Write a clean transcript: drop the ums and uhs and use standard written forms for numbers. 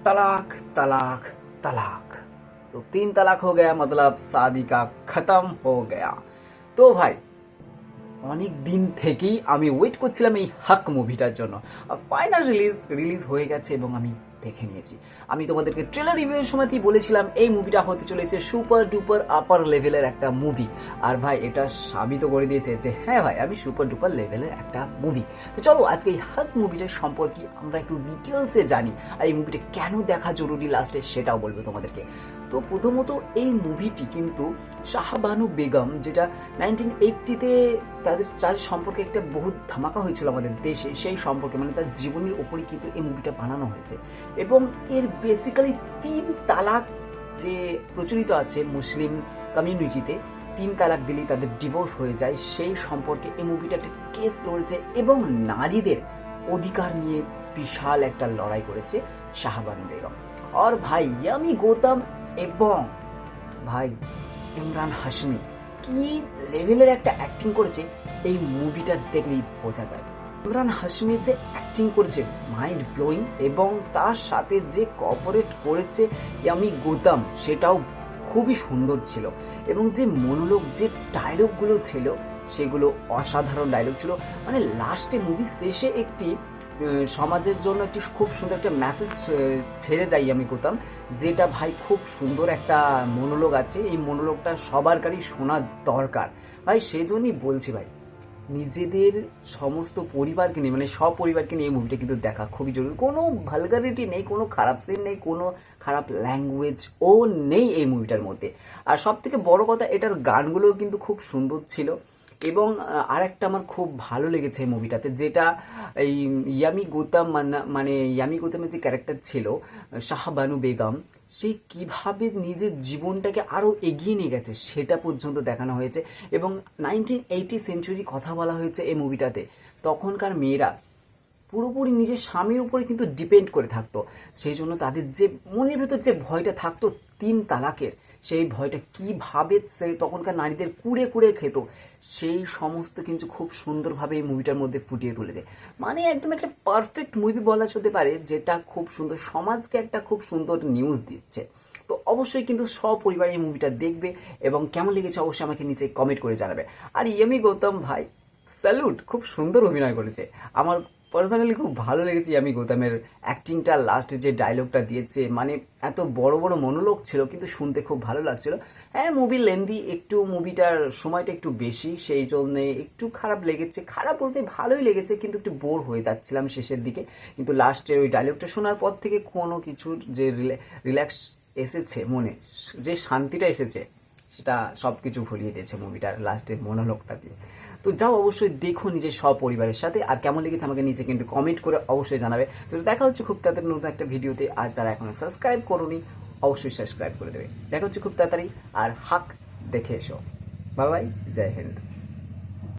तलाक तलाक तलाक। तो 3 तलाक हो गया, मतलब शादी का खत्म हो गया। তো ভাই অনেক দিন থেকেই আমি ওয়েট করছিলাম এই হাক মুভিটার জন্য। ফাইনাল রিলিজ হয়ে গেছে এবং আমি দেখে নিয়েছি। আমি তোমাদেরকে ট্রেলার রিভিউয়ের সময়তেই বলেছিলাম এই মুভিটা হতে চলেছে সুপার ডুপার আপার লেভেলের একটা মুভি। আর ভাই এটা সাবিত করে দিয়েছে যে হ্যাঁ ভাই আমি সুপার ডুপার লেভেলের একটা মুভি। তো চলো আজকে এই হাক মুভিটার সম্পর্কে আমরা একটু ডিটেলসে জানি, আর এই মুভিটা কেন দেখা জরুরি লাস্টে সেটাও বলবো তোমাদেরকে। তো প্রথমত এই মুভিটি কিন্তু শাহবানু বেগম, যেটা 1980-তে তাদের চার সম্পর্কে একটা বহুত ধামাকা হয়েছিল আমাদের দেশে, সেই সম্পর্কে মানে তার জীবনের ওপরে কিন্তু এই মুভিটা বানানো হয়েছে। এবং এর বেসিক্যালি 3 তালাক যে প্রচলিত আছে মুসলিম কমিউনিটিতে, 3 তালাক দিলেই তাদের ডিভোর্স হয়ে যায়, সেই সম্পর্কে এই মুভিটা একটা কেস লড়েছে এবং নারীদের অধিকার নিয়ে বিশাল একটা লড়াই করেছে শাহবানু বেগম। আর ভাই ইয়ামি গৌতম এবং ভাই ইমরান হাশমি কি লেভেলের একটা অ্যাক্টিং করেছে এই মুভিটা দেখলেই বোঝা যায়। ইমরান হাশমি যে অ্যাক্টিং করেছে মাইন্ড ব্লোয়িং, এবং তার সাথে যে কোঅপারেট করেছে ইয়ামি গৌতম সেটাও খুবই সুন্দর ছিল। এবং যে মনোলোগ, যে ডায়লগগুলো ছিল সেগুলো অসাধারণ ডায়লগ ছিল। মানে লাস্টে মুভি শেষে একটি সমাজের জন্য একটি খুব সুন্দর একটা মেসেজ ছেড়ে যাই আমি গৌতম, যেটা ভাই খুব সুন্দর একটা মনোলোগ আছে। এই মনোলোগটা সবারই শোনা দরকার ভাই, সেই জন্যই বলছি ভাই নিজেদের সমস্ত পরিবারকে নিয়ে, মানে সব পরিবারকে নিয়ে এই মুভিটা কিন্তু দেখা খুবই জরুরি। কোনো ভালগারিটি নেই, কোনো খারাপ সিন নেই, কোনো খারাপ ল্যাঙ্গুয়েজ ও নেই এই মুভিটার মধ্যে। আর সব থেকে বড় কথা এটার গানগুলোও কিন্তু খুব সুন্দর ছিল। এবং আরেকটা আমার খুব ভালো লেগেছে এই মুভিটাতে, যেটা এই ইয়ামি গৌতম মানে ইয়ামি গৌতমের যে ক্যারেক্টার ছিল শাহবানু বেগম, সে কিভাবে নিজের জীবনটাকে আরও এগিয়ে নিয়ে গেছে সেটা পর্যন্ত দেখানো হয়েছে। এবং 1980 সেঞ্চুরি কথা বলা হয়েছে এই মুভিটাতে। তখনকার মেয়েরা পুরোপুরি নিজের স্বামীর উপরে কিন্তু ডিপেন্ড করে থাকতো, সেই জন্য তাদের যে মনের ভেতর যে ভয়টা থাকতো 3 তালাকের, সেই ভয়টা কিভাবে সে তখনকার নারীদের কুড়ে কুড়ে খেত, সেই সমস্ত কিন্তু খুব সুন্দরভাবে এই মুভিটার মধ্যে ফুটিয়ে তুলেছে। মানে একদম একটা পারফেক্ট মুভি বলা যেতে পারে, যেটা খুব সুন্দর সমাজকে একটা খুব সুন্দর নিউজ দিচ্ছে। তো অবশ্যই কিন্তু সপরিবার এই মুভিটা দেখবে এবং কেমন লেগেছে অবশ্যই আমাকে নিচে কমেন্ট করে জানাবে। আর ইয়ামি গৌতম ভাই স্যালুট, খুব সুন্দর অভিনয় করেছে। আমার পার্সোনালি খুব ভালো লেগেছে ইয়ামি গৌতমের অ্যাক্টিংটা, লাস্টে যে ডায়লগটা দিয়েছে, মানে এত বড় বড় মনোলোগ ছিল কিন্তু শুনতে খুব ভালো লাগছিল। হ্যাঁ মুভি লেন্দি একটু, মুভিটার সময়টা একটু বেশি, সেই জন্যে একটু খারাপ লেগেছে। খারাপ বলতে ভালোই লেগেছে, কিন্তু একটু বোর হয়ে যাচ্ছিলাম শেষের দিকে। কিন্তু লাস্টের ওই ডায়লগটা শোনার পর থেকে কোনো কিছুর যে রিল্যাক্স এসেছে মনে, যে শান্তিটা এসেছে, সেটা সব কিছু ভুলিয়ে দিয়েছে মুভিটার লাস্টের মনোলোগটা দিয়ে। তো যাও অবশ্যই দেখো নিজের সপরিবারের সাথে, আর কেমন লেগেছে আমাকে নিচে কিন্তু কমেন্ট করে অবশ্যই জানাবে। তো দেখা হচ্ছে খুব তাড়াতাড়ি নতুন একটা ভিডিওতে। আর যারা এখনো সাবস্ক্রাইব করোনি অবশ্যই সাবস্ক্রাইব করে দেবে। দেখা হচ্ছে খুব তাড়াতাড়ি, আর হাক দেখে এসো। বাই বাই, জয় হিন্দ।